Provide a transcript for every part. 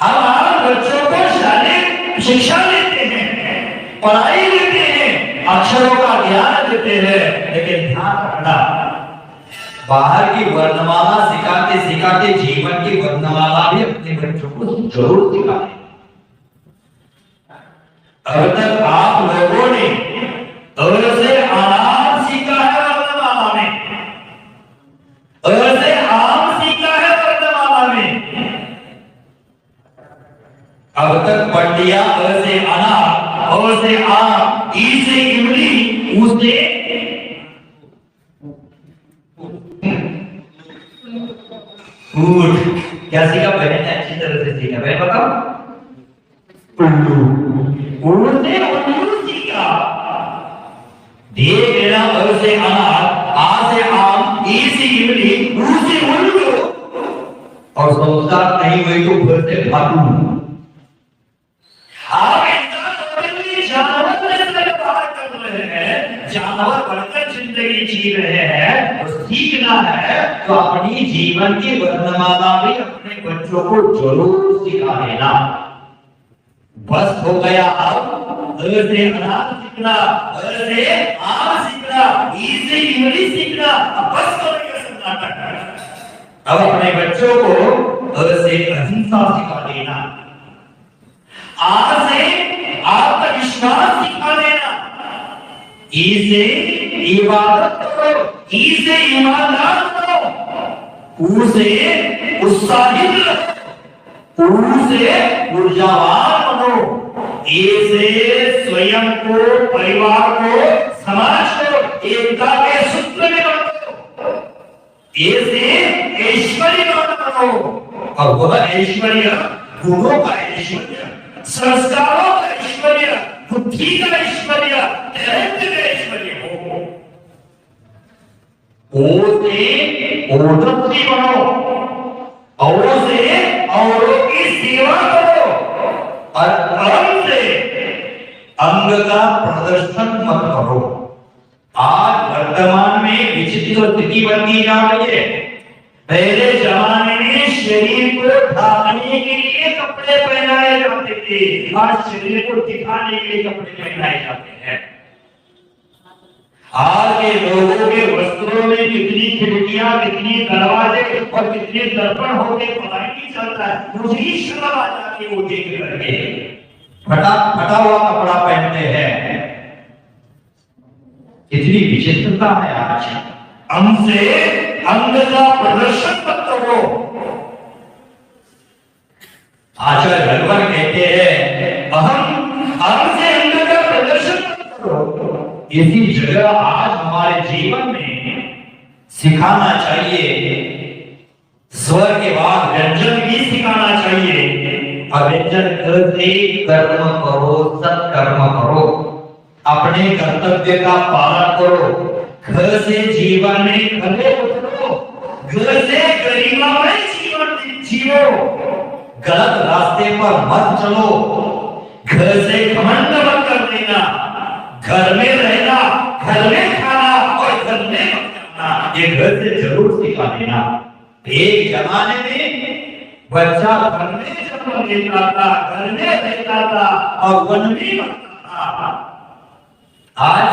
हम आप बच्चों को शारीरिक शिक्षा देते हैं, पढ़ाई देते हैं, अक्षरों का ज्ञान देते हैं, लेकिन ध्यान रखना बाहर की वर्णमाला सिखाते सिखाते जीवन की वर्णमाला भी अपने बच्चों को जरूर सिखाएं। अब तक आप लोगों ने अ से अनार सीखा है वर्णमाला में, अ से आम सीखा है वर्णमाला में। अब तक पढ़ लिया अ से अनार, अ से आम, ई से इमली, ऊ से ऊंट। क्या सीखा बहन ने? अच्छी तरह से सीखा। बहन बताओ। उल्लू से उल्लू सीखा। दिए मेरा अ से अनार, आ से आम, ई से इमली, ऊ से उल्लू। और संस्कार नहीं हुई तो घर से भागू। आप जानवर कर रहे हैं, जानवर बनकर जिंदगी जी रहे हैं, और सीखना है तो अपनी जीवन की वर्णमाला भी अपने बच्चों को जरूर सिखा देना। बस हो गया अब अ से अनार सीखना, अ से आम सीखना, ई से इमली सीखना, अब बस हो गया सब नाटक। अब अपने बच्चों को अ से अहिंसा सिखा देना, आ से आत्मविश्वास सिखा देना, ई से इबादत करो, ई से ईमानदार बनो, ऊ से उत्साहित रहो, ऊ से ऊर्जावान बनो, ए से स्वयं को, परिवार को, समाज को एकता के सूत्र में बांधो, ए से ऐश्वर्यवान बनो। और वह ऐश्वर्य गुणों का ऐश्वर्य, संस्कारों का ऐश्वर्य, बुद्धि का ऐश्वर्य, टैलेंट का ऐश्वर्य हो। ओ से ओजस्वी बनो, औरों से औरों की सेवा करो, और अंग से अंग का प्रदर्शन मत करो। आज वर्तमान में विचित्र स्थिति बनती जा रही है। पहले जमाने में शरीर को ढांकने के लिए कपड़े पहनाए जाते थे, आज शरीर को दिखाने के लिए कपड़े पहनाए जाते हैं। आज के लोगों के वस्त्रों में कितनी खिड़कियां, कितनी दरवाजे और कितने दर्पण होते पता नहीं चलता है। मुझे ही शर्म आ जाती है वो देख करके। फटा हुआ कपड़ा पहनते हैं, इतनी विचित्रता है आज। हमसे अंग का प्रदर्शन मत करो। आचार्य भगवान कहते हैं अहम अंग से अंग का प्रदर्शन मत करो। इसी जगह आज हमारे जीवन में सिखाना चाहिए, स्वर के बाद व्यंजन भी सिखाना चाहिए। व्यंजन करते कर्म करो, सत्कर्म करो, अपने कर्तव्य का पालन करो, घर से जीवन में खड़े उतरो, घर से गरिमामय जीवन जियो, गलत रास्ते पर मत चलो, घर से घमंड मत कर देना, घर में रहना, घर में खाना और घर में मत करना, ये घर से जरूर सिखा देना। एक जमाने में बच्चा घर में जन्म लेता था, घर में रहता था और वन में मरता था। आज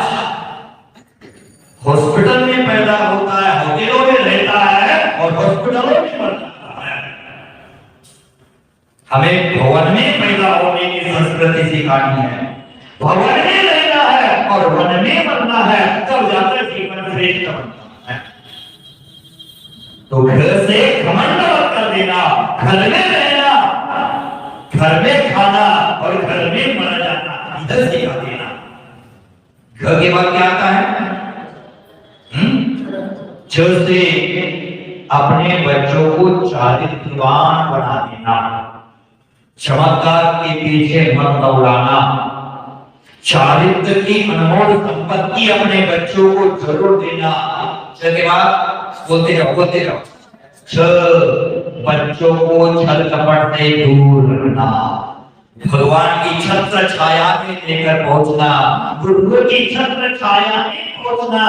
हॉस्पिटल में पैदा होता है, होटलों में रहता है और हॉस्पिटलों में मर जाता है। हमें भवन में पैदा होने की संस्कृति सिखानी है, भवन में रहना है और वन में मरना है, तब जाकर जीवन श्रेष्ठ बनता है। तो घर से घमंड मत कर देना, घर में रहना, घर में खाना और घर में मर जाना, इधर सिखा देना। घर के बाद क्या आता है? से अपने बच्चों को चारित्रवान बना देना, चमत्कार के पीछे मत दौड़ाना, चारित्र की अनमोल संपत्ति अपने बच्चों को जरूर देना। के बाद बोलते रहो बच्चों को छल कपट से दूर रखना, भगवान की छत्र छाया में लेकर पहुंचना, गुरु की छत्र छाया में सोचना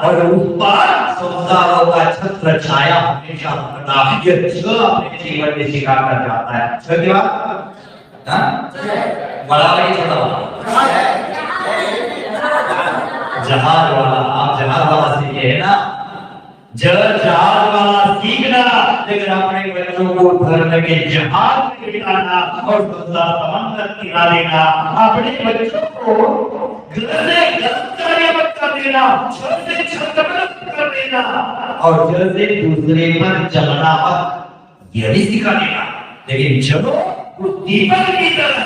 और उस पर संस्कारों का छत्र छाया हमेशा रखना, ये अपने जीवन में सिखा कर जाता है। सही बात? बड़ा बड़ी छोटा जहाज वाला, आप जहाज वाला सीखे है ना, जहाज वाला सीखना, लेकिन अपने बच्चों को धर्म के जहाज में बिठाना और समंदर किनारे देना, अपने बच्चों को घर से गलत कार्य मत कर देना, छत से छत मत कर देना, और घर से दूसरे पर चलना मत, यह भी सिखा देना। लेकिन चलो उस दीपक की तरह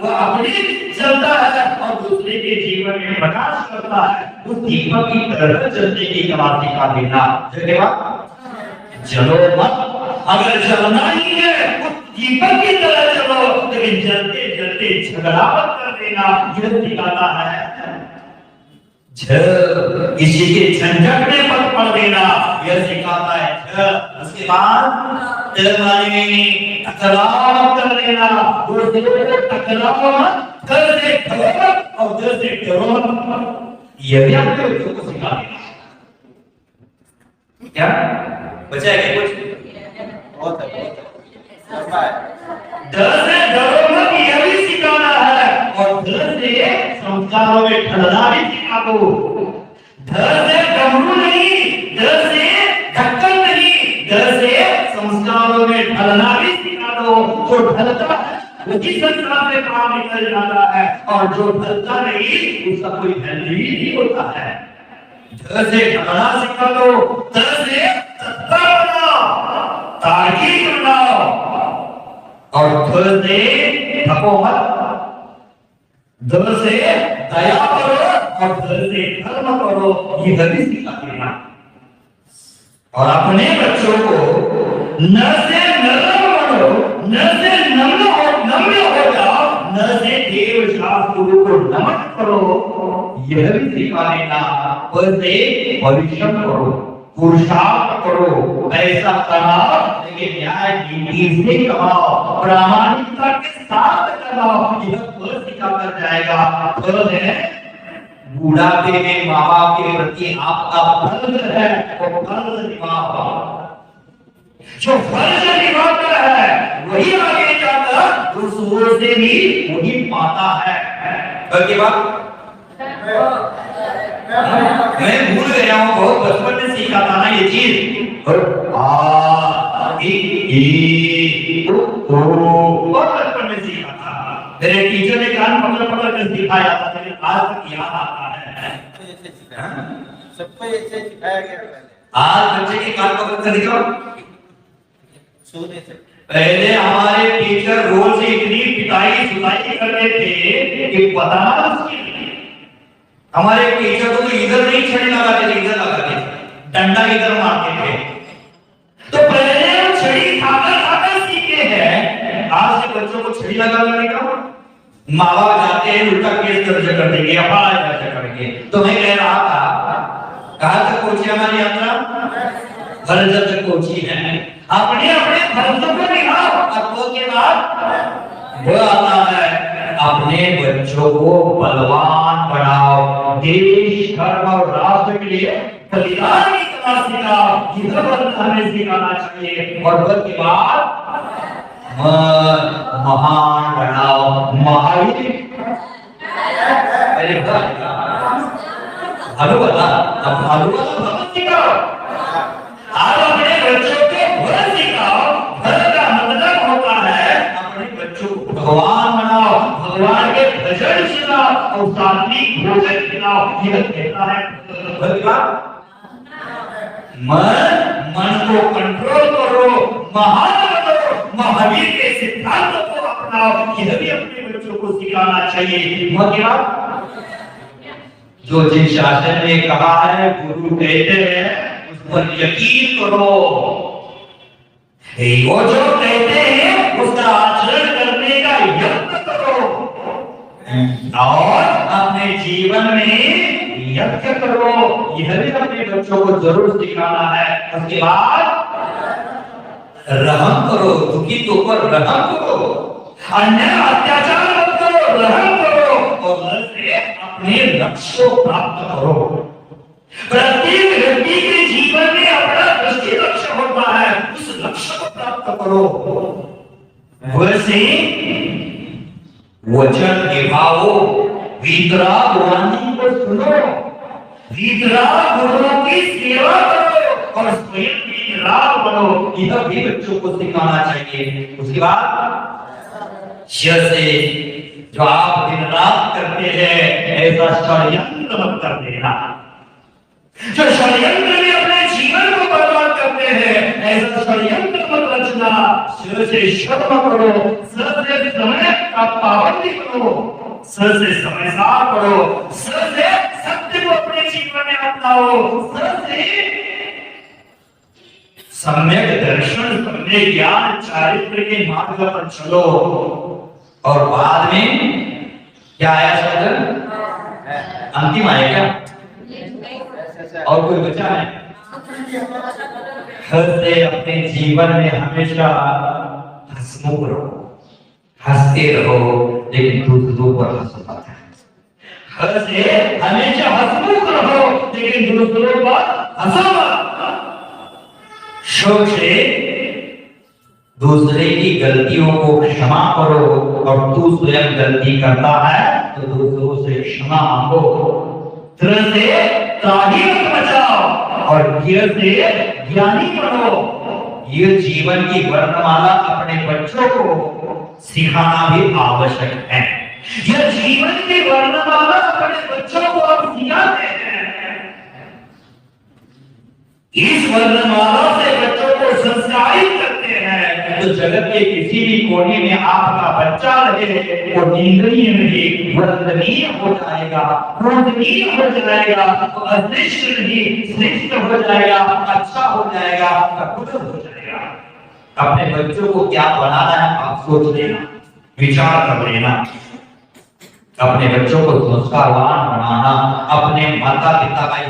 वो अपने चलता है और दूसरे के जीवन में प्रकाश करता है, उस दीपक की तरह चलने की कला सिखा देना। चलो मत, अगर चलना ही है उस दीपक की तरह चलो, लेकिन जलते जलते झगड़ा मत कर देना, यह सिखाता है। किसी के झंझट में मत पड़ देना, यह सिखाता है। उसके बाद टकराव कर लेना, टकराव घर से डरो और दिल से डरो, यह भी आपके बच्चों को सिखा देना। क्या बचा है कुछ? बहुत है। डर से डरो मत, यह भी सिखाना है, और डर से संस्कारों में ढलना भी सिखा दो। डर से डमरू नहीं, डर से ढक्कन नहीं, डर से संस्कारों में ढलना भी सिखा दो। जो ढलता है वही संस्कार से काम निकल जाता है, और जो ढलता नहीं उसका कोई वैल्यू ही नहीं होता है। डर से ढलना सिखा दो, डर से तत्पर बनाओ, तार्किक बनाओ, और डर से थको मत, डर से दया करो और डर से धर्म करो, ये भी सिखा देना। और अपने बच्चों को न से नरम बनो, न से नम्र हो जाओ, न से देव शास्त्र को नमन करो, यह भी सिखा देना। वैसे परिश्रम करो, पुरुषार्थ करो, पैसा कमाओ, लेकिन न्याय नीति से कमाओ, प्रामाणिकता के साथ कमाओ, यह फल सिखा कर जाएगा। फल है बुढ़ापे में माँ बाप के प्रति आपका फर्ज है, वो फर्ज निभाओ। जो फर्ज निभाता है वही आगे जाकर उस ओर से भी वही पाता है। बाकी बात मैं भूल गया हूँ, बहुत बचपन में सीखा था ना ये चीज। बहुत बचपन में सीखा था, मेरे टीचर ने कान पकड़ पकड़ कर सिखाया था, लेकिन आज तक याद आता है। सबको ऐसे सिखाया गया। आज बच्चे के कान पकड़ कर दिखाओ, सोने से पहले हमारे टीचर रोज से इतनी पिटाई सुनाई करते थे कि बताना मुश्किल। हमारे टीचर को तो इधर नहीं छड़ी लगाते थे, इधर लगाते थे, डंडा इधर मारते थे। तो पहले हम छड़ी खाकर सीखे हैं, आज के बच्चों को छड़ी लगा का माँ बाप जाते हैं उल्टा केस दर्ज कर देंगे, एफआईआर दर्ज करेंगे। तो मैं कह रहा था, कहाँ तक पहुंची हमारी यात्रा? फर्ज तक पहुंची है। अपने अपने फर्जों को निभाओ, अब के बाद वो आता है अपने बच्चों को बलवान बनाओ, देश धर्म और राष्ट्र के लिए बलिदान की कला सिखाओ, यह बल हमें सिखाना चाहिए। और बल के बाद महान बनाओ, महावीर। अरे भालू बता, अब भालू भगत सिखाओ। आप अपने बच्चों को भर सिखाओ, भर का मतलब होता है अपने बच्चों को भगवान बनाओ, भगवान के भजन सुनाओ और सात्विक भोजन खिलाओ, यह कहता है भगवान। मन को कंट्रोल करो, महान बनो, महावीर के सिद्धांत को अपनाओ, यह भी अपने बच्चों को सिखाना चाहिए। जो जिन शासन ने कहा है, गुरु कहते हैं उस पर यकीन करो, वो जो कहते हैं उसका आचरण करने का यत्न करो, और अपने जीवन में यत्न करो, यह भी अपने बच्चों को जरूर सिखाना है। उसके बाद रहम करो, दुखी तो पर रहम करो, अन्याय अत्याचार मत करो, रहम करो, और अपने लक्ष्य को प्राप्त करो। प्रत्येक व्यक्ति के जीवन में अपना दृष्टि लक्ष्य होता है, उस लक्ष्य को प्राप्त करो। वैसे वचन निभाओ, वीतराग वाणी को सुनो, वीतराग गुरुओं की सेवा करो और स्वयं वीतराग बनो। यह भी बच्चों को सिखाना चाहिए। उसके बाद से जो आप दिन रात करते हैं, ऐसा षड्यंत्र मत कर देना। जो षड्यंत्र में अपने जीवन को बर्बाद करते हैं, ऐसा षड्यंत्र मत रचना। सिर से शर्म करो, सिर से समय का पाबंदी करो, सिर से समझदार करो, सिर से सत्य को अपने जीवन में अपनाओ, सिर से सम्यक दर्शन, सम्यक ज्ञान, चारित्र के मार्ग पर चलो। और बाद में क्या आया शब्द? अंतिम आया क्या? और कोई बचा है? हंसते अपने जीवन में हमेशा हंसमुख रहो, हंसते रहो, लेकिन दूसरों पर हंसो मत। हंसे हमेशा हंसमुख रहो, लेकिन दूसरों पर हंसो मत। सोचे दूसरे की गलतियों को क्षमा करो, और तू स्वयं गलती करता है तो दूसरों से क्षमा मांगो। तरह से त्राही मत बचाओ और गिर से ज्ञानी बनो। ये जीवन की वर्णमाला अपने बच्चों को सिखाना भी आवश्यक है। यह जीवन की वर्णमाला अपने बच्चों को आप सिखाते हैं। इस वर्णमाला से बच्चों को संस्कारित करते हैं, तो जगत के किसी भी कोने में आपका बच्चा रहे, वो निंदनीय नहीं, वंदनीय हो जाएगा, पूजनीय हो जाएगा, तो अश्रेष्ठ नहीं, श्रेष्ठ हो जाएगा, अच्छा हो जाएगा, सकुशल हो जाएगा। अपने बच्चों को क्या बनाना है आप सोच लेना, विचार कर लेना। अपने बच्चों को संस्कारवान बनाना, अपने माता पिता का